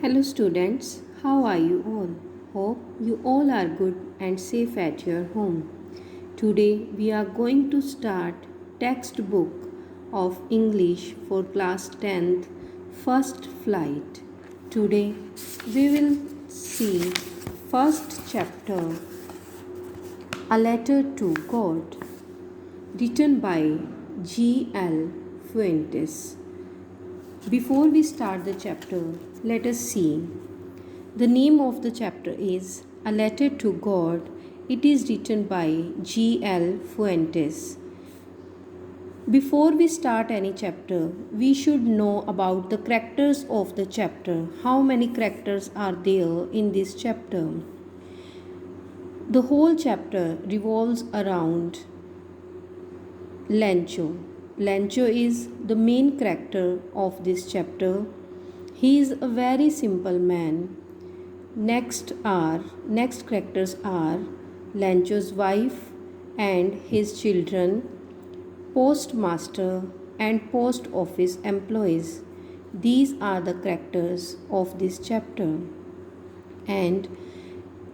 Hello, students. How are you all? Hope you all are good and safe at your home. Today, we are going to start textbook of English for class 10th, first flight. Today, we will see first chapter, A Letter to God, written by G.L. Fuentes. Before we start the chapter, let us see. The name of the chapter is A Letter to God. It is written by G.L. Fuentes. Before we start any chapter, we should know about the characters of the chapter. How many characters are there in this chapter? The whole chapter revolves around Lancho. Lancho is the main character of this chapter. He is a very simple man. Next characters are Lancho's wife and his children, postmaster and post office employees. These are the characters of this chapter. And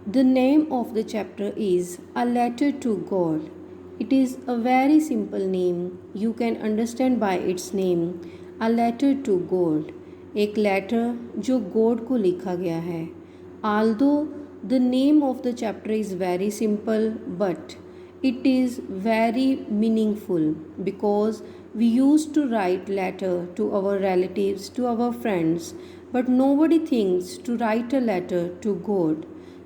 the name of the chapter is A Letter to God. It is a very simple name. You can understand by its name. A letter to God. एक letter जो God को लिखा गया है. Although the name of the chapter is very simple, but it is very meaningful because we used to write letter to our relatives, to our friends, but nobody thinks to write a letter to God.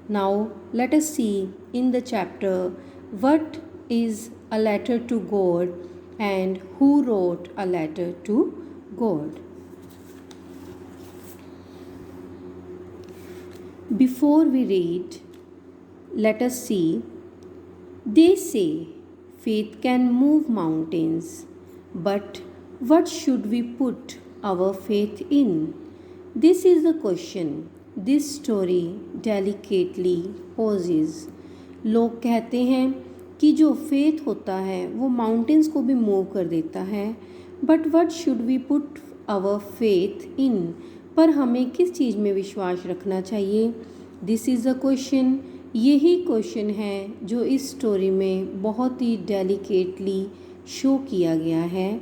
Now let us see in the chapter what is a letter to God and who wrote a letter to God. Before we read, let us see. They say faith can move mountains, but what should we put our faith in? This is the question this story delicately poses. लोग कहते हैं कि जो faith होता है वो mountains को भी मूव कर देता है, but what should we put our faith in, पर हमें किस चीज़ में विश्वास रखना चाहिए? This is a question. यही क्वेश्चन है जो इस स्टोरी में बहुत ही डेलिकेटली शो किया गया है.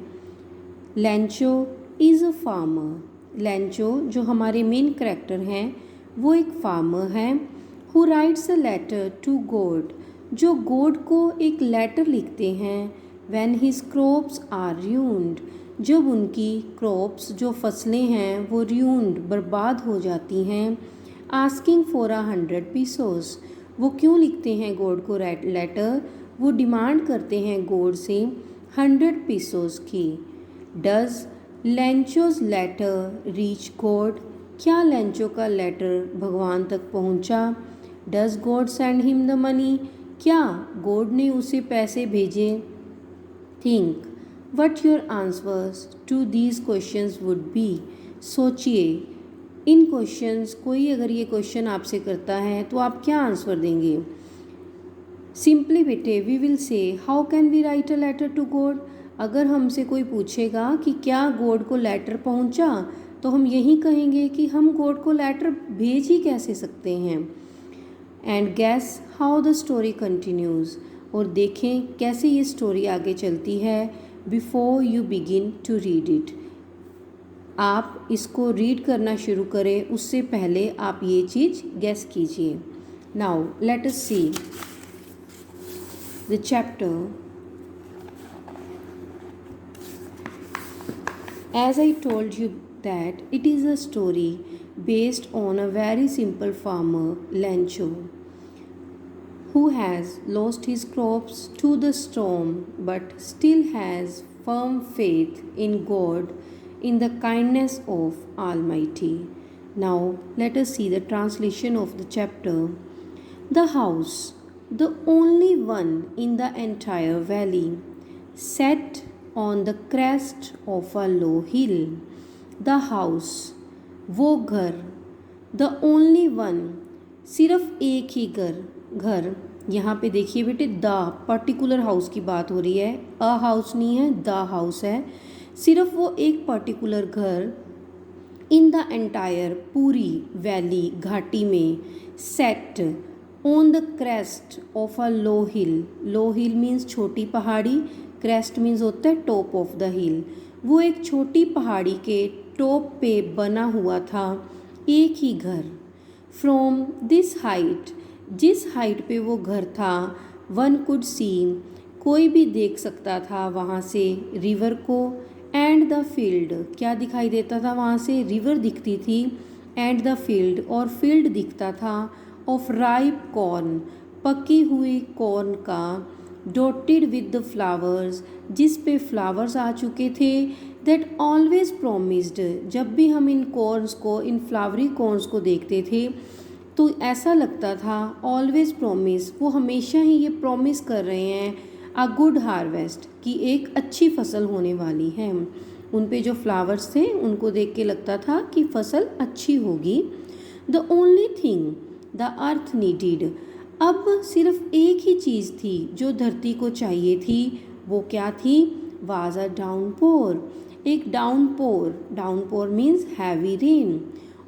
लैंचो इज़ अ फार्मर. लैंचो जो हमारे मेन करैक्टर हैं वो एक फार्मर है. Who writes a letter to God, जो गॉड को एक लेटर लिखते हैं. When his crops are ruined, जब उनकी क्रॉप्स जो फसलें हैं वो ruined बर्बाद हो जाती हैं. आस्किंग फॉर 100 pesos, वो क्यों लिखते हैं गॉड को लेटर? वो डिमांड करते हैं गॉड से 100 pesos की. Does Lencho's letter reach God, क्या लैंचो का लेटर भगवान तक पहुंचा? Does God send him the money, क्या गॉड ने उसे पैसे भेजे? Think what your answers to these questions would be. सोचिए इन क्वेश्चंस, कोई अगर ये क्वेश्चन आपसे करता है तो आप क्या आंसर देंगे? सिंपली बेटे we will say how can we write a letter to God. अगर हमसे कोई पूछेगा कि क्या गॉड को लेटर पहुंचा, तो हम यही कहेंगे कि हम गॉड को लेटर भेज ही कैसे सकते हैं. And guess how the story continues, और देखें कैसे ये स्टोरी आगे चलती है. Before you begin to read it, आप इसको रीड करना शुरू करें उससे पहले आप ये चीज़ गैस कीजिए. Now let us see the chapter. As I told you that it is a story based on a very simple farmer, Lancho, who has lost his crops to the storm but still has firm faith in God, in the kindness of Almighty. Now let us see the translation of the chapter. The house, the only one in the entire valley, set on the crest of a low hill. The house, वो घर. The only one, सिर्फ एक ही घर. यहाँ पे देखिए बेटे the particular house की बात हो रही है, अ हाउस नहीं है, द हाउस है. सिर्फ वो एक पर्टिकुलर घर इन द एंटायर पूरी वैली घाटी में set on the crest of a low hill means छोटी पहाड़ी, क्रेस्ट मीन्स होता है टॉप ऑफ द हिल। वो एक छोटी पहाड़ी के टॉप पे बना हुआ था एक ही घर। फ्रॉम दिस हाइट, जिस हाइट पे वो घर था, वन कुड सी, कोई भी देख सकता था वहाँ से रिवर को, एंड द फील्ड, क्या दिखाई देता था वहाँ से, रिवर दिखती थी, एंड द फील्ड, और फील्ड दिखता था, ऑफ राइप कॉर्न, पकी हुई कॉर्न का, डॉटेड विद द फ्लावर्स, जिस पे फ्लावर्स आ चुके थे, दैट ऑलवेज प्रोमिस्ड, जब भी हम इन कॉर्न्स को, इन फ्लावरी कॉर्न्स को देखते थे तो ऐसा लगता था, ऑलवेज प्रोमिस, वो हमेशा ही ये प्रॉमिस कर रहे हैं अ गुड हार्वेस्ट, कि एक अच्छी फसल होने वाली है। उन पे जो फ्लावर्स थे उनको देख के लगता था कि फसल अच्छी होगी। The only thing the earth needed, अब सिर्फ एक ही चीज़ थी जो धरती को चाहिए थी, वो क्या थी, वाज अ डाउनपोर, एक डाउनपोर मीन्स हैवी रेन,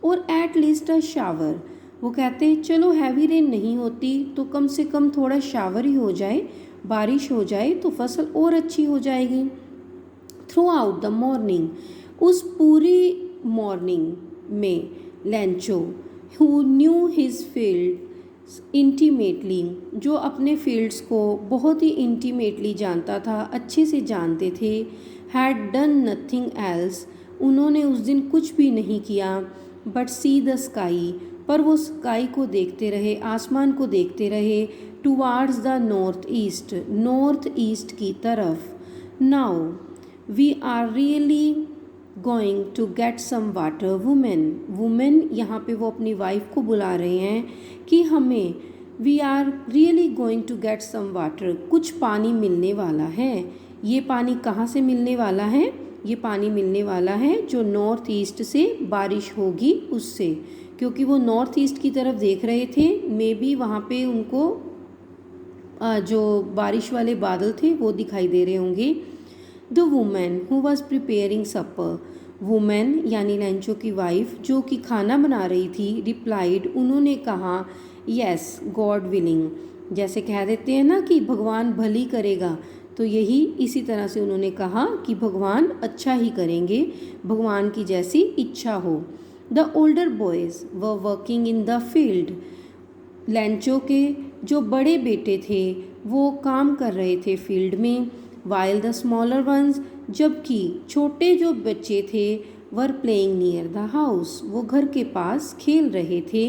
और एट लीस्ट अ शावर, वो कहते हैं चलो हैवी रेन नहीं होती तो कम से कम थोड़ा शावर ही हो जाए, बारिश हो जाए तो फसल और अच्छी हो जाएगी। थ्रू आउट द मॉर्निंग, उस पूरी मॉर्निंग में Lencho, who knew his field intimately, जो अपने फील्ड्स को बहुत ही इंटीमेटली जानता था, अच्छे से जानते थे, हैड डन नथिंग एल्स, उन्होंने उस दिन कुछ भी नहीं किया, बट सी द स्काई, पर वो स्काई को देखते रहे, आसमान को देखते रहे, टुवार्ड्स द नॉर्थ ईस्ट की तरफ। Now we are really going to get some water, woman यहाँ पे वो अपनी वाइफ को बुला रहे हैं कि हमें, we are really going to get some water, कुछ पानी मिलने वाला है। ये पानी कहाँ से मिलने वाला है, ये पानी मिलने वाला है जो नॉर्थ ईस्ट से बारिश होगी उससे, क्योंकि वो नॉर्थ ईस्ट की तरफ देख रहे थे, मे बी वहाँ पे उनको जो बारिश वाले बादल थे वो दिखाई दे रहे होंगे। The woman who was preparing supper, woman यानी लेंचो की वाइफ जो कि खाना बना रही थी, रिप्लाइड, उन्होंने कहा, येस गॉड विलिंग, जैसे कह देते हैं ना कि भगवान भली करेगा, तो यही इसी तरह से उन्होंने कहा कि भगवान अच्छा ही करेंगे, भगवान की जैसी इच्छा हो। The older boys were working in the field, Lencho के जो बड़े बेटे थे वो काम कर रहे थे फील्ड में, वाइल द स्मॉलर वंस, जबकि छोटे जो बच्चे थे, were playing near the house, वो घर के पास खेल रहे थे।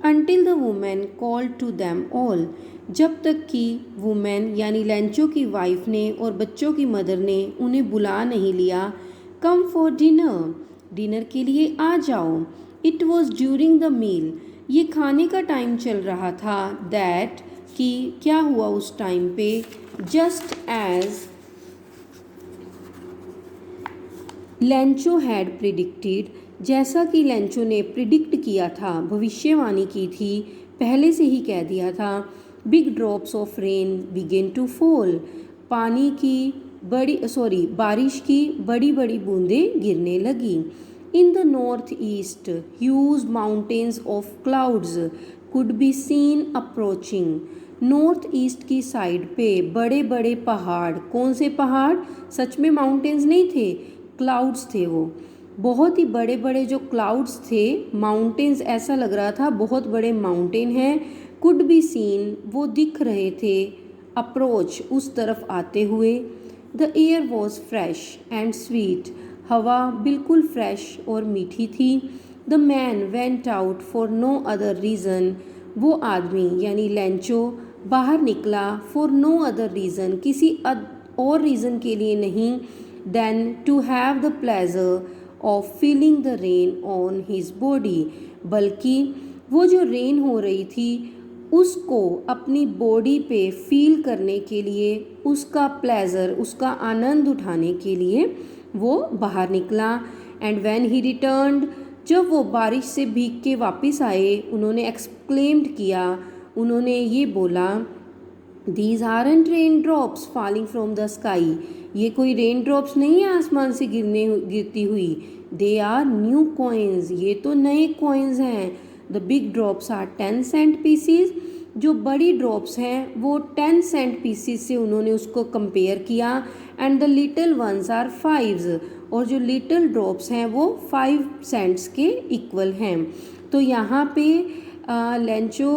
Until the woman called to them all, जब तक कि वुमेन यानी लेंचो की वाइफ ने और बच्चों की मदर ने उन्हें बुला नहीं लिया, कम फॉर डिनर, डिनर के लिए आ जाओ। It was during the meal, ये खाने का टाइम चल रहा था, दैट कि क्या हुआ उस टाइम पे, just as Lencho had predicted, जैसा कि लेंचो ने प्रिडिक्ट किया था, भविष्यवाणी की थी, पहले से ही कह दिया था, big drops of rain begin to fall, पानी की बारिश की बड़ी बड़ी बूंदें गिरने लगी। In the north east huge mountains of clouds could be seen approaching, north east की साइड पे बड़े बड़े पहाड़, कौन से पहाड़, सच में माउंटेन्स नहीं थे, क्लाउड्स थे, वो बहुत ही बड़े बड़े जो क्लाउड्स थे, माउंटेन्स ऐसा लग रहा था बहुत बड़े माउंटेन हैं, कुड बी सीन, वो दिख रहे थे, अप्रोच, उस तरफ आते हुए। The air was fresh and sweet, हवा बिल्कुल फ्रेश और मीठी थी। The man went out for no other reason, वो आदमी यानी लेंचो बाहर निकला, फॉर नो अदर रीज़न, किसी और रीज़न के लिए नहीं, than to have the pleasure of feeling the rain on his body, बल्कि वो जो रेन हो रही थी उसको अपनी बॉडी पे फील करने के लिए, उसका प्लेजर, उसका आनंद उठाने के लिए वो बाहर निकला। एंड व्हेन ही रिटर्न्ड, जब वो बारिश से भीग के वापस आए, उन्होंने एक्सक्लेम्ड किया, उन्होंने ये बोला, these aren't rain drops falling from the sky, ये कोई रेन ड्रॉप्स नहीं है आसमान से गिरती हुई, दे आर न्यू कॉइन्स, ये तो नए कॉइन्स हैं। The big drops are 10 cent pieces, जो बड़ी ड्रॉप्स हैं वो 10 सेंट पीसीज से उन्होंने उसको कंपेयर किया। And the little ones are 5s, और जो लिटिल ड्रॉप्स हैं वो 5 सेंट्स के इक्वल हैं। तो यहाँ पे लेंचो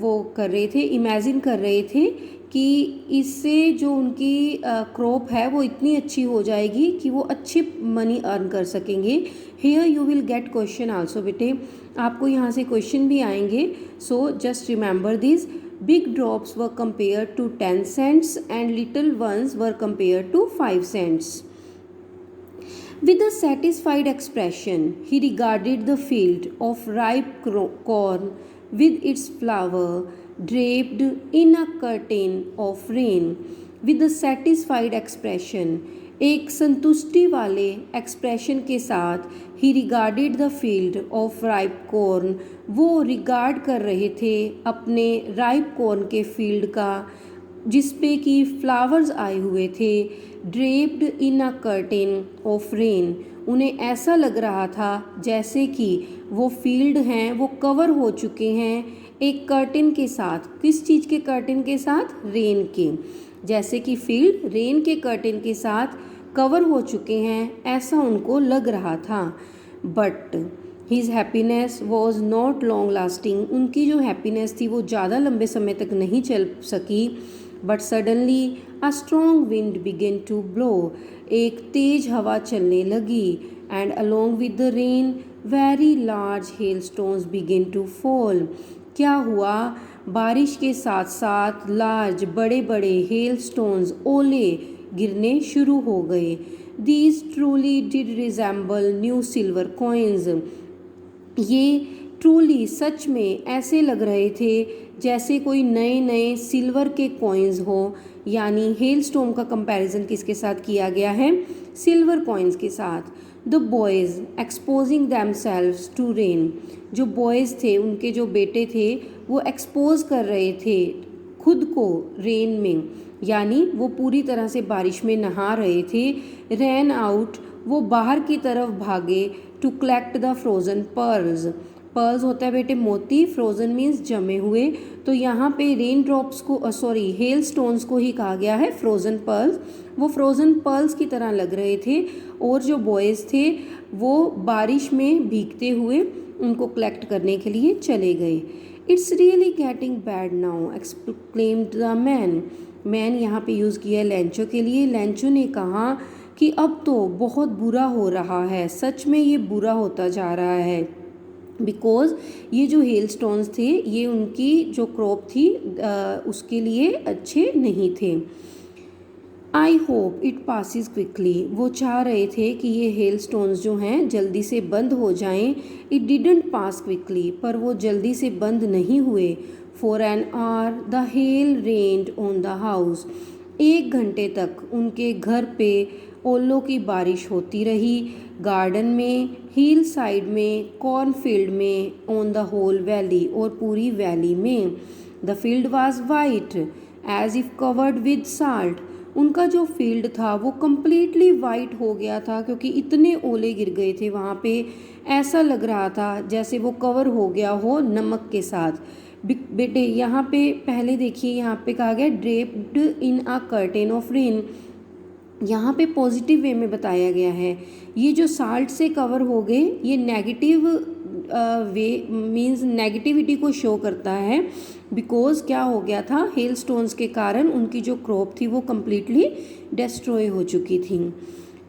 वो कर रहे थे, इमेजिन कर रहे थे कि इससे जो उनकी क्रॉप है वो इतनी अच्छी हो जाएगी कि वो अच्छी मनी अर्न कर सकेंगे। Here you will get question also बेटे, आपको यहाँ से क्वेश्चन भी आएंगे। So just remember this, big drops were compare to 10 cents and little ones were compare to 5 cents. With a satisfied expression, he regarded the field of ripe corn with its flower draped in a curtain of rain. With a satisfied expression, एक संतुष्टि वाले expression के साथ ही regarded the field of ripe corn, वो regard कर रहे थे अपने राइप कॉर्न के फील्ड का जिसपे कि फ्लावर्स आए हुए थे। Draped in a curtain of rain, उन्हें ऐसा लग रहा था जैसे कि वो फील्ड हैं वो कवर हो चुके हैं एक कर्टेन के साथ। किस चीज़ के कर्टेन के साथ? रेन के। जैसे कि फील्ड रेन के कर्टेन के साथ कवर हो चुके हैं, ऐसा उनको लग रहा था। But his happiness was not long lasting, उनकी जो हैप्पीनेस थी वो ज़्यादा लंबे समय तक नहीं चल सकी। But suddenly a strong wind began to blow, एक तेज हवा चलने लगी। And along with the rain very large hail stones began to fall, क्या हुआ? बारिश के साथ साथ लार्ज बड़े बड़े हेल स्टोन्स ओले गिरने शुरू हो गए। These truly did resemble new silver coins, ये ट्रूली सच में ऐसे लग रहे थे जैसे कोई नए नए सिल्वर के कॉइन्स हो। यानी हेल स्टोन का कंपैरिजन किसके साथ किया गया है? सिल्वर कॉइन्स के साथ। The boys exposing themselves to rain, जो बॉयज़ थे उनके जो बेटे थे वो एक्सपोज कर रहे थे खुद को रेन में, यानी वो पूरी तरह से बारिश में नहा रहे थे। रैन आउट, वो बाहर की तरफ भागे। To collect the frozen pearls, pearls होता है बेटे मोती, फ्रोज़न मीन्स जमे हुए। तो यहाँ पे रेन ड्रॉप्स को हेल स्टोन्स को ही कहा गया है फ्रोज़न पर्ल्स। वो फ्रोज़न पर्ल्स की तरह लग रहे थे और जो बॉयज़ थे वो बारिश में भीगते हुए उनको कलेक्ट करने के लिए चले गए। It's really getting bad now exclaimed the man, man यहाँ पे यूज़ किया है लेंचो के लिए। लेंचो ने कहा कि अब तो बहुत बुरा हो रहा है, सच में ये बुरा होता जा रहा है। बिकॉज ये जो हेल स्टोन्स थे ये उनकी जो क्रॉप थी उसके लिए अच्छे नहीं थे। I hope it passes quickly, वो चाह रहे थे कि ये हेल स्टोन्स जो हैं जल्दी से बंद हो जाएं। इट डिडंट पास क्विकली, पर वो जल्दी से बंद नहीं हुए। For an hour the hell rained on the house, 1 घंटे तक उनके घर पे ओलों की बारिश होती रही। गार्डन में, हिल साइड में, कॉर्नफील्ड में, ऑन द होल वैली, और पूरी वैली में। The field was white as if covered with salt, उनका जो फील्ड था वो कम्प्लीटली वाइट हो गया था क्योंकि इतने ओले गिर गए थे वहाँ पे। ऐसा लग रहा था जैसे वो कवर हो गया हो नमक के साथ। बेटे यहाँ पे पहले देखिए, यहाँ पे कहा गया draped in a curtain of rain, यहाँ पे पॉजिटिव वे में बताया गया है। ये जो साल्ट से कवर हो गए ये नेगेटिव वे मींस नेगेटिविटी को शो करता है। बिकॉज क्या हो गया था, हेल स्टोन्स के कारण उनकी जो क्रॉप थी वो कम्प्लीटली डिस्ट्रॉय हो चुकी थी।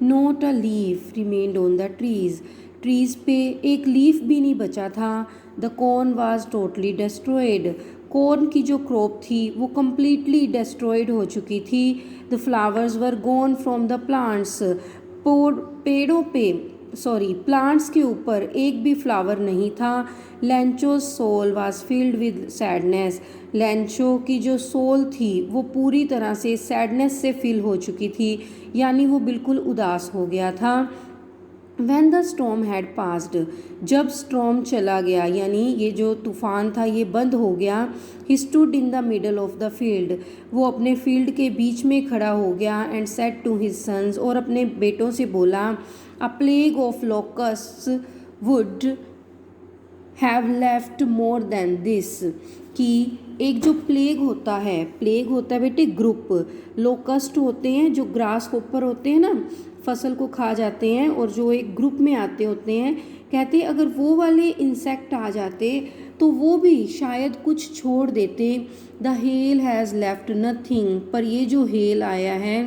Not a leaf remained on the trees, trees पे एक लीफ भी नहीं बचा था। The corn was totally destroyed, corn की जो क्रॉप थी वो कम्प्लीटली डिस्ट्रॉयड हो चुकी थी। The flowers were gone from the plants, पेड़ों पे प्लांट्स के ऊपर एक भी फ्लावर नहीं था। Lencho's soul was filled with sadness, Lencho की जो सोल थी वो पूरी तरह से सैडनेस से फिल हो चुकी थी, यानी वो बिल्कुल उदास हो गया था। When the storm had passed, जब स्टॉर्म चला गया यानी ये जो तूफ़ान था ये बंद हो गया। He stood in the middle of the field, वो अपने फील्ड के बीच में खड़ा हो गया। And said to his sons, और अपने बेटों से बोला, a plague of locusts would have left more than this, कि एक जो प्लेग होता है बेटे ग्रुप, लोकस्ट होते हैं जो ग्रास होपर होते हैं ना, फसल को खा जाते हैं, और जो एक ग्रुप में आते होते हैं, कहते अगर वो वाले इंसेक्ट आ जाते तो वो भी शायद कुछ छोड़ देते। The hell has left nothing, पर ये जो हेल आया है,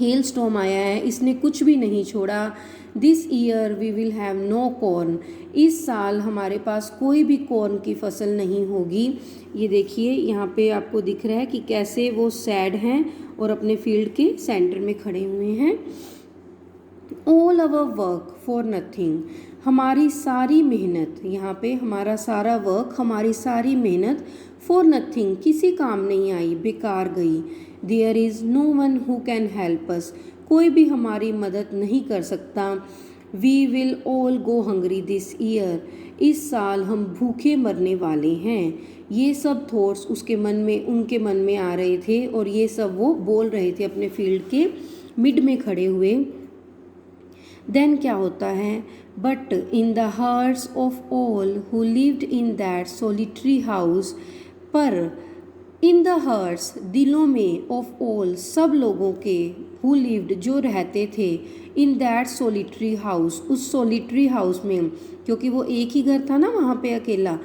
हेल स्टॉर्म आया है, इसने कुछ भी नहीं छोड़ा। This year we will have no corn, इस साल हमारे पास कोई भी कॉर्न की फसल नहीं होगी। ये देखिए यहाँ पे आपको दिख रहा है कि कैसे वो सैड हैं और अपने फील्ड के सेंटर में खड़े हुए हैं। All our work for nothing, हमारी सारी मेहनत, यहाँ पे हमारा सारा वर्क, हमारी सारी मेहनत, फॉर नथिंग, किसी काम नहीं आई, बेकार गई। There is no one who can help us, कोई भी हमारी मदद नहीं कर सकता। We will all go hungry this year, इस साल हम भूखे मरने वाले हैं। ये सब थॉट्स उसके मन में, उनके मन में आ रहे थे, और ये सब वो बोल रहे थे अपने फील्ड के मिड में खड़े हुए। देन क्या होता है, but in the hearts of all who lived in that solitary house, पर इन द हार्ट्स, दिलों में, ऑफ ऑल, सब लोगों के, हु लिव्ड, जो रहते थे, इन दैट सोलिटरी हाउस, उस सोलिटरी हाउस में, क्योंकि वो एक ही घर था ना वहाँ पे अकेला।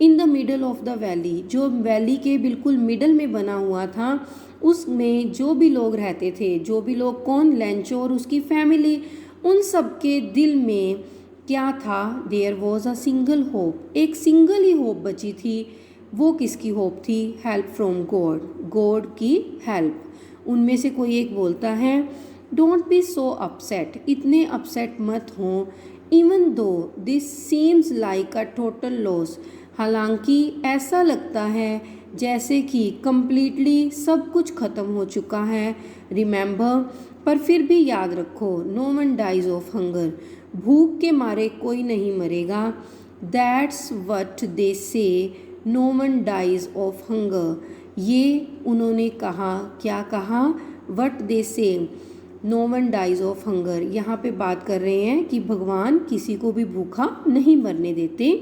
In the middle of the valley, जो वैली के बिल्कुल मिडल में बना हुआ था, उसमें जो भी लोग रहते थे, जो भी लोग, कौन, लेंचो और उसकी फैमिली, उन सब के दिल में क्या था, there was a single hope, एक सिंगल ही होप बची थी। वो किसकी होप थी, हेल्प फ्रॉम गॉड, गॉड की हेल्प। उनमें से कोई एक बोलता है, डोंट बी सो अपसेट, इतने अपसेट मत हो, even though this seems like a total loss, हालांकि ऐसा लगता है जैसे कि कम्प्लीटली सब कुछ ख़त्म हो चुका है। रिमेंबर, पर फिर भी याद रखो, no one dies of hunger, भूख के मारे कोई नहीं मरेगा। That's what they say, no one dies of hunger, ये उन्होंने कहा, क्या कहा, what they say, no one dies of hunger, यहाँ पे बात कर रहे हैं कि भगवान किसी को भी भूखा नहीं मरने देते।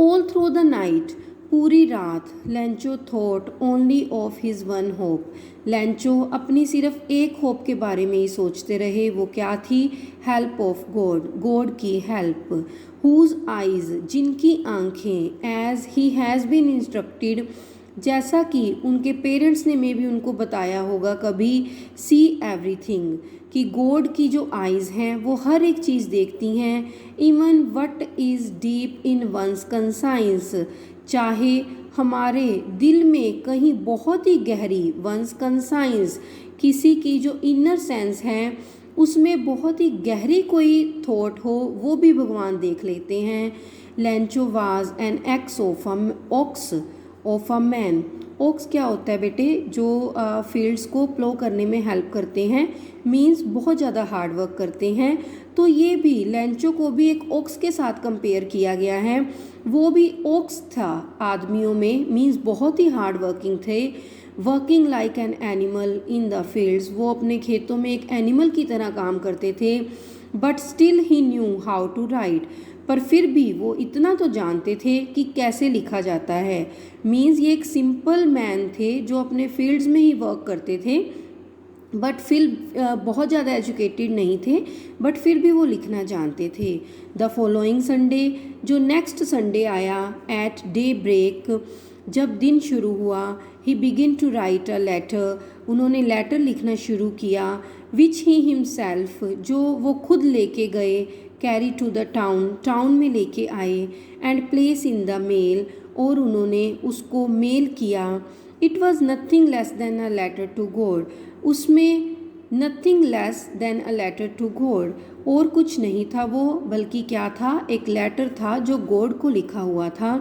ऑल थ्रू द नाइट, पूरी रात, Lencho thought only of his one hope, Lencho अपनी सिर्फ एक होप के बारे में ही सोचते रहे। वो क्या थी, हेल्प ऑफ गॉड, गॉड की हेल्प। हुज आइज, जिनकी आंखें, as he has been instructed, जैसा कि उनके पेरेंट्स ने मे भी उनको बताया होगा कभी, सी एवरीथिंग, कि गॉड की जो आइज़ हैं वो हर एक चीज़ देखती हैं। Even what is deep in one's conscience, चाहे हमारे दिल में कहीं बहुत ही गहरी, वंस कंसाइंस, किसी की जो इनर सेंस है उसमें बहुत ही गहरी कोई थॉट हो, वो भी भगवान देख लेते हैं। Lencho was an ox of a man, ox क्या होता है बेटे, जो फील्ड्स को प्लो करने में हेल्प करते हैं, मींस बहुत ज़्यादा हार्ड वर्क करते हैं। तो ये भी, लेंचो को भी एक ओक्स के साथ कंपेयर किया गया है। वो भी ओक्स था आदमियों में, मींस बहुत ही हार्ड वर्किंग थे। Working like an animal in the fields, वो अपने खेतों में एक एनिमल की तरह काम करते थे। But still he knew how to write, पर फिर भी वो इतना तो जानते थे कि कैसे लिखा जाता है। मींस ये एक सिंपल मैन थे जो अपने फील्ड्स में ही वर्क करते थे, बट फिर बहुत ज़्यादा एजुकेटेड नहीं थे, बट फिर भी वो लिखना जानते थे। द फॉलोइंग संडे, जो नेक्स्ट संडे आया, एट डे ब्रेक, जब दिन शुरू हुआ, he begin to write a letter, उन्होंने लेटर लिखना शुरू किया, विच ही हिमसेल्फ, जो वो खुद लेके गए, carry to the town, town में लेके आए, and place in the mail, और उन्होंने उसको मेल किया। It was nothing less than a letter to God, उसमें nothing less than a letter to God, और कुछ नहीं था वो, बल्कि क्या था, एक लेटर था जो गॉड को लिखा हुआ था।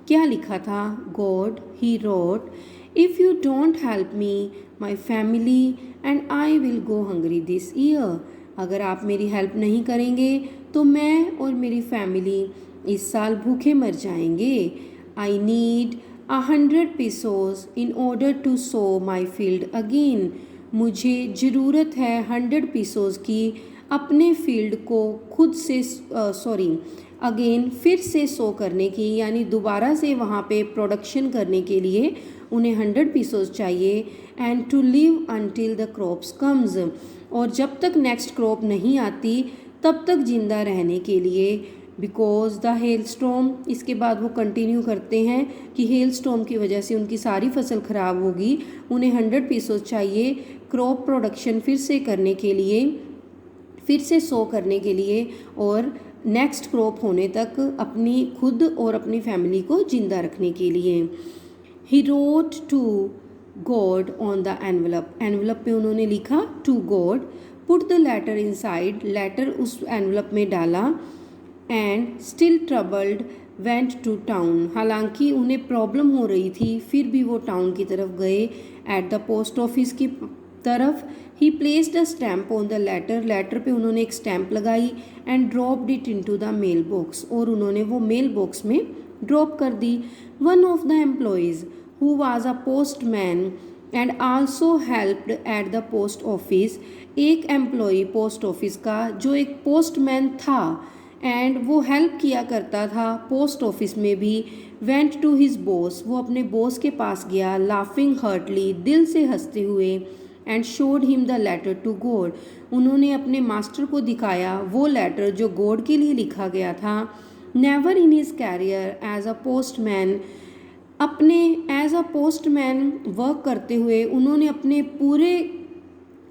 क्या लिखा था, God, he wrote, if you don't help me my family and I will go hungry this year, अगर आप मेरी हेल्प नहीं करेंगे तो मैं और मेरी फैमिली इस साल भूखे मर जाएंगे। I need 100 pesos in order to sow my field again, मुझे ज़रूरत है 100 pesos की, अपने फील्ड को खुद से अगेन फिर से सो करने की, यानी दोबारा से वहाँ पे प्रोडक्शन करने के लिए उन्हें 100 पीसोस चाहिए। And to live until the crops comes, और जब तक नेक्स्ट क्रॉप नहीं आती तब तक जिंदा रहने के लिए। बिकॉज द हेल स्टॉर्म, इसके बाद वो कंटिन्यू करते हैं कि हेल स्टॉर्म की वजह से उनकी सारी फसल ख़राब होगी, उन्हें 100 पीसोस चाहिए क्रॉप प्रोडक्शन फिर से करने के लिए, फिर से सो करने के लिए, और नेक्स्ट क्रॉप होने तक अपनी खुद और अपनी फैमिली को जिंदा रखने के लिए। He wrote to God on the envelope, envelope पे उन्होंने लिखा to God, put the letter inside, letter उस एनवलप में डाला। And still troubled went to town, हालांकि उन्हें प्रॉब्लम हो रही थी फिर भी वो टाउन की तरफ गए। एट द पोस्ट ऑफिस की तरफ he placed a stamp on the letter, letter पे उन्होंने एक स्टैम्प लगाई। And dropped it into the mail box, और उन्होंने वो मेल बॉक्स में ड्रॉप कर दी। One of the employees who was a postman and also helped at the post office, एक एम्प्लॉय पोस्ट ऑफिस का जो एक पोस्टमैन था एंड वो हेल्प किया करता था पोस्ट ऑफिस में भी, वेंट टू हिज बॉस, वो अपने बॉस के पास गया, लाफिंग हर्टली, दिल से हंसते हुए। And showed him the letter to God, उन्होंने अपने मास्टर को दिखाया वो लेटर जो गॉड के लिए लिखा गया था। Never in his career as a postman, अपने एज अ पोस्टमैन वर्क करते हुए उन्होंने अपने पूरे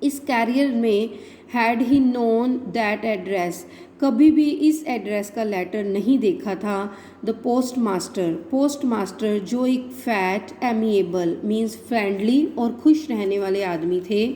इस कैरियर में had he known that address, कभी भी इस एड्रेस का लेटर नहीं देखा था। द पोस्टमास्टर, पोस्टमास्टर जो एक फैट एमिएबल मीन्स फ्रेंडली और खुश रहने वाले आदमी थे।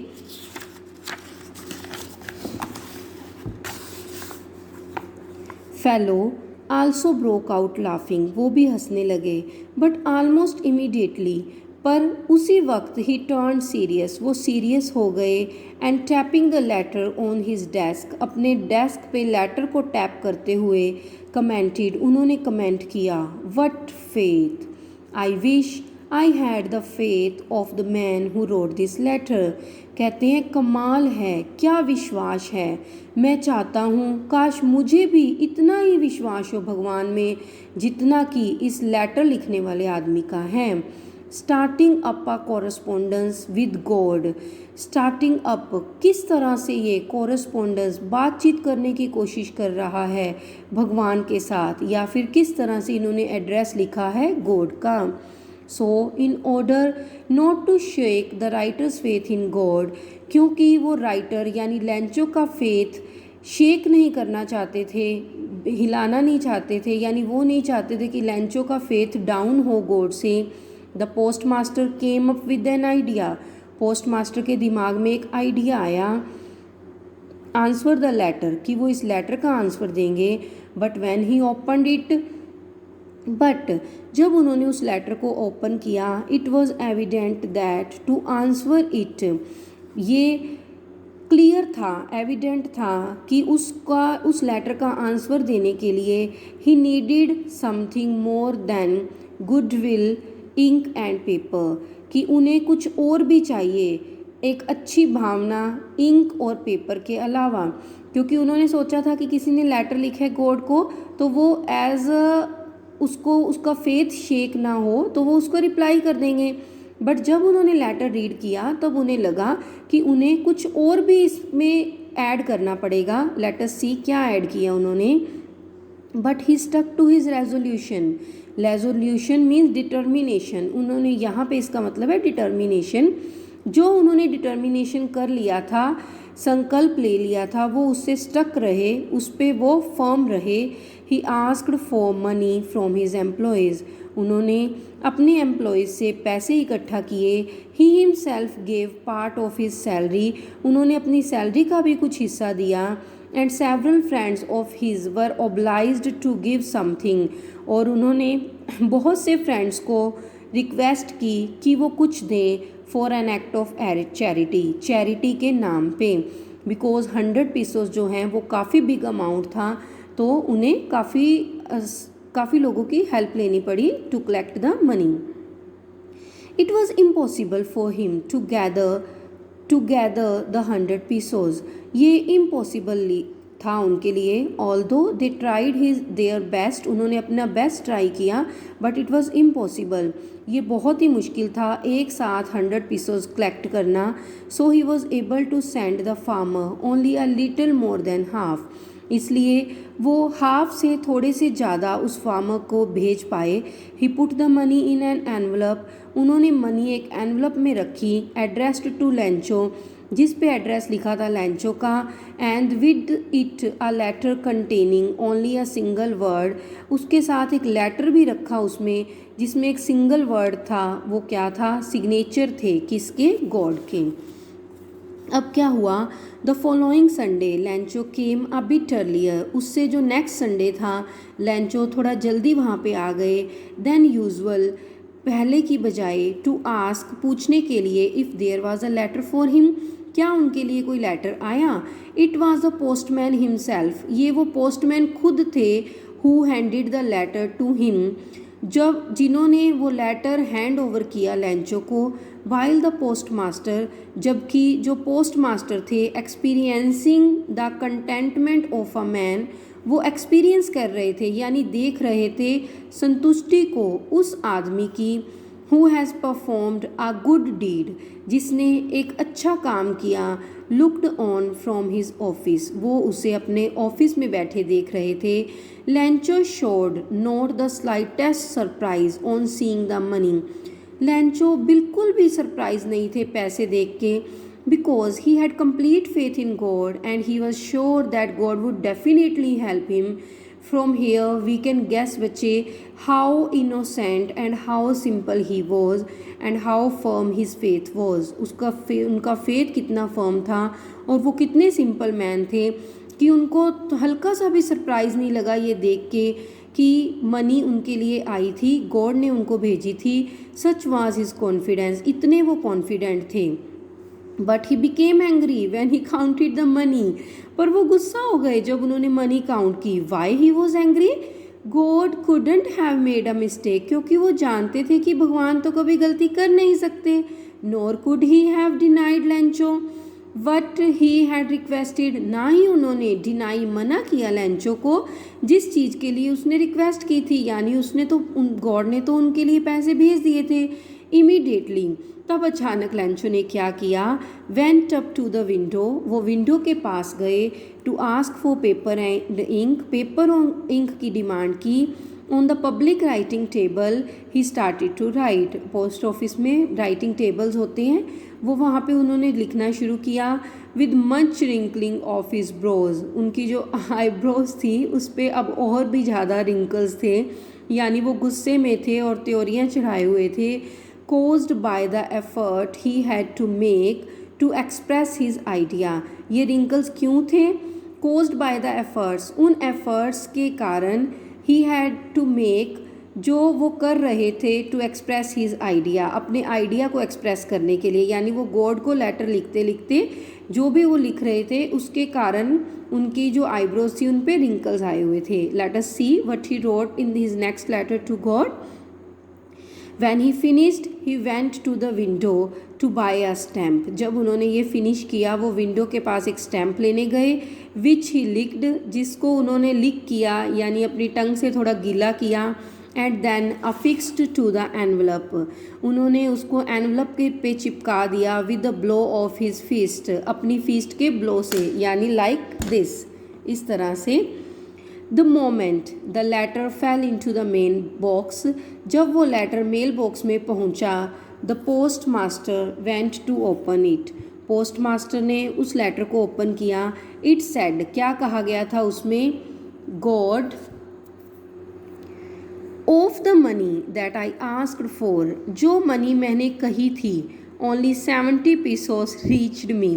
Fellow also broke out laughing, वो भी हंसने लगे। बट ऑलमोस्ट इमीडिएटली, पर उसी वक्त ही टर्न सीरियस, वो सीरियस हो गए। And tapping the letter on his desk, अपने डेस्क पे लेटर को टैप करते हुए कमेंटेड, उन्होंने कमेंट किया, what faith, I wish I had the faith of the man who wrote this letter, कहते हैं कमाल है, क्या विश्वास है, मैं चाहता हूँ काश मुझे भी इतना ही विश्वास हो भगवान में जितना कि इस लेटर लिखने वाले आदमी का है। Starting up a correspondence with God, starting up किस तरह से ये कॉरस्पोंडेंस बातचीत करने की कोशिश कर रहा है भगवान के साथ, या फिर किस तरह से इन्होंने एड्रेस लिखा है गॉड का। So in order not to shake the writer's faith in God, क्योंकि वो राइटर यानी लेंचो का फेथ शेक नहीं करना चाहते थे, हिलाना नहीं चाहते थे, यानी वो नहीं चाहते थे कि लेंचो का फेथ डाउन हो गॉड से। The postmaster came up with an idea, postmaster के दिमाग में एक आइडिया आया, आंसर द लेटर, कि वो इस लेटर का आंसर देंगे। But when he opened it, but जब उन्होंने उस लेटर को ओपन किया, it was evident that to answer it, ये क्लियर था, एविडेंट था कि उसका उस लेटर का आंसर देने के लिए he needed something more than goodwill, ink and paper, कि उन्हें कुछ और भी चाहिए, एक अच्छी भावना इंक और पेपर के अलावा, क्योंकि उन्होंने सोचा था कि किसी ने लेटर लिखा है गॉड को तो वो एज उसको उसका फेथ शेक ना हो तो वो उसको रिप्लाई कर देंगे। बट जब उन्होंने लेटर रीड किया तब उन्हें लगा कि उन्हें कुछ और भी इसमें ऐड करना पड़ेगा। लेट अस सी क्या ऐड किया उन्होंने। But he stuck to his resolution, resolution means determination, उन्होंने यहाँ पे इसका मतलब है डिटर्मिनेशन, जो उन्होंने डिटर्मिनेशन कर लिया था, संकल्प ले लिया था, वो उससे स्टक रहे, उस पर वो फर्म रहे। He asked for money from his employees, उन्होंने अपने एम्प्लॉयज़ से पैसे इकट्ठा किए। He himself gave part of his salary, उन्होंने अपनी सैलरी का भी कुछ हिस्सा दिया। And several friends of his were obliged to give something, और उन्होंने बहुत से फ्रेंड्स को रिक्वेस्ट की कि वो कुछ दें for an act of charity, charity के नाम पे, बिकॉज 100 पीसोस जो हैं वो काफ़ी बिग अमाउंट था, तो उन्हें काफ़ी लोगों की हेल्प लेनी पड़ी to collect the money. It was impossible for him to gather together the 100 pesos. ये इम्पॉसिबल था उनके लिए। Although they tried their best, उन्होंने अपना बेस्ट ट्राई किया, बट इट वॉज इम्पॉसिबल, ये बहुत ही मुश्किल था एक साथ 100 पीसोज कलेक्ट करना। So he was able to send the farmer only a little more than half, इसलिए वो हाफ से थोड़े से ज़्यादा उस फार्मर को भेज पाए। He put the money in an envelope, उन्होंने मनी एक एनवलप में रखी, एड्रेस्ड टू लेंचो, जिस पे एड्रेस लिखा था लेंचो का, and with it a letter containing only a single word, उसके साथ एक लेटर भी रखा उसमें जिसमें एक सिंगल वर्ड था। वो क्या था? सिग्नेचर थे, किसके? गॉड के। अब क्या हुआ? The following Sunday Lencho came a bit earlier, उससे जो नेक्स्ट संडे था लेंचो थोड़ा जल्दी वहाँ पे आ गए देन यूजुअल, पहले की बजाय, टू आस्क, पूछने के लिए, if there was a letter for him, क्या उनके लिए कोई लेटर आया। It was the postman himself, ये वो पोस्टमैन खुद थे, who handed the letter to him, जब जिन्होंने वो लेटर हैंड ओवर किया लेंचो को। वाइल द पोस्ट मास्टर, जबकि जो पोस्ट मास्टर थे, experiencing the contentment of a man, वो एक्सपीरियंस कर रहे थे यानी देख रहे थे संतुष्टि को उस आदमी की, who has performed a good deed, जिसने एक अच्छा काम किया, looked on from his office, वो उसे अपने ऑफिस में बैठे देख रहे थे। Lencho showed not the slightest surprise on seeing the money, Lencho बिल्कुल भी सरप्राइज नहीं थे पैसे देख के, because he had complete faith in God and he was sure that God would definitely help him. From here we can guess बच्चे how innocent and how simple he was and how firm his faith was, उनका faith कितना firm था और वो कितने simple man थे कि उनको तो हल्का सा भी सरप्राइज़ नहीं लगा ये देख के कि मनी उनके लिए आई थी, गॉड ने उनको भेजी थी। सच वाज हिज कॉन्फिडेंस, इतने वो कॉन्फिडेंट थे। But he became angry when he counted the money, पर वो गुस्सा हो गए जब उन्होंने मनी काउंट की। Why he was angry? God couldn't have made a mistake, क्योंकि वो जानते थे कि भगवान तो कभी गलती कर नहीं सकते। Nor could he have denied Lencho what he had requested, ना ही उन्होंने डिनाई, मना किया लेंचो को जिस चीज़ के लिए उसने रिक्वेस्ट की थी, यानी उसने तो गॉड ने तो उनके लिए पैसे भेज दिए थे इमीडिएटली। तब अचानक लेंचो ने क्या किया? Went up to the window, वो विंडो के पास गए, to ask for paper and ink, paper और इंक की डिमांड की। On the public writing table he started to write, post office में राइटिंग टेबल्स होते हैं, वो वहाँ पे उन्होंने लिखना शुरू किया। With much wrinkling of his brows, उनकी जो आईब्रोज थी उस पर अब और भी ज़्यादा रिंकल्स थे, यानी वो गुस्से में थे और त्योरियाँ चढ़ाए हुए थे। caused by the effort he had to make to express his idea, ये wrinkles क्यों थे? caused by the efforts, उन efforts के कारण he had to make, जो वो कर रहे थे, to express his idea, अपने आइडिया को एक्सप्रेस करने के लिए, यानी वो गॉड को लेटर लिखते लिखते जो भी वो लिख रहे थे उसके कारण उनकी जो आईब्रोज थी उन पे रिंकल्स आए हुए थे। Let us see what he wrote in his next letter to God. When he finished, he went to the window to buy a stamp. जब उन्होंने ये फिनिश किया वो विंडो के पास एक स्टैम्प लेने गए, which he licked, जिसको उन्होंने लिक किया यानी अपनी टंग से थोड़ा गीला किया, and then affixed to the envelope, उन्होंने उसको एनवलप के पे चिपका दिया, with the blow of his fist, अपनी फिस्ट के ब्लो से, यानी like this, इस तरह से। The moment the letter fell into the mail box, जब वो लेटर मेल बॉक्स में पहुंचा, the postmaster went to open it, post master ने उस लेटर को ओपन किया। It said, क्या कहा गया था उसमें? God of the money that I asked for, जो मनी मैंने कही थी, only 70 pesos reached me,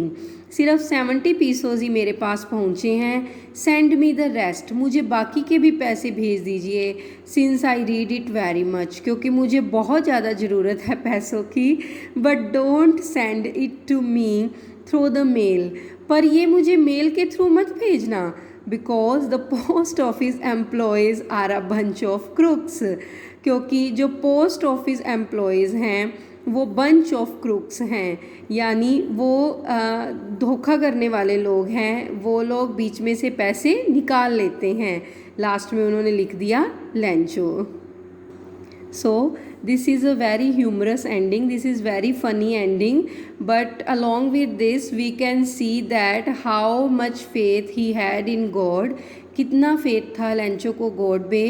सिर्फ 70 पीसोज ही मेरे पास पहुँचे हैं। सेंड मी द रेस्ट, मुझे बाकी के भी पैसे भेज दीजिए। Since I need it very much, क्योंकि मुझे बहुत ज़्यादा ज़रूरत है पैसों की। But don't send it to me through the mail, पर ये मुझे मेल के थ्रू मत भेजना। Because the post office employees are a bunch of crooks, क्योंकि जो पोस्ट ऑफिस एम्प्लॉयज़ हैं वो बंच ऑफ क्रूक्स हैं, यानी वो धोखा करने वाले लोग हैं, वो लोग बीच में से पैसे निकाल लेते हैं। लास्ट में उन्होंने लिख दिया Lencho. So this is a very humorous ending, this is very funny ending, but along with this we can see that how much faith he had in God. कितना फेथ था लेंचो को God पे।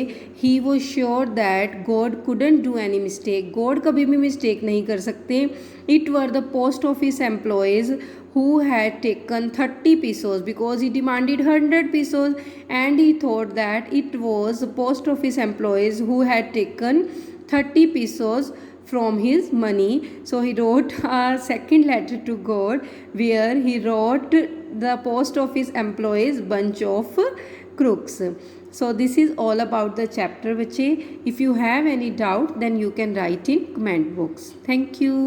ही was sure that God couldn't do any mistake, God कभी भी mistake नहीं कर सकते। It were the post office employees who had taken 30 pesos because he demanded 100 pesos, and he thought that it was post office employees who had taken 30 pesos from his money. So he wrote a second letter to God where he wrote the post office employees bunch of crooks. So this is all about the chapter bache. If you have any doubt then you can write in comment box. Thank you.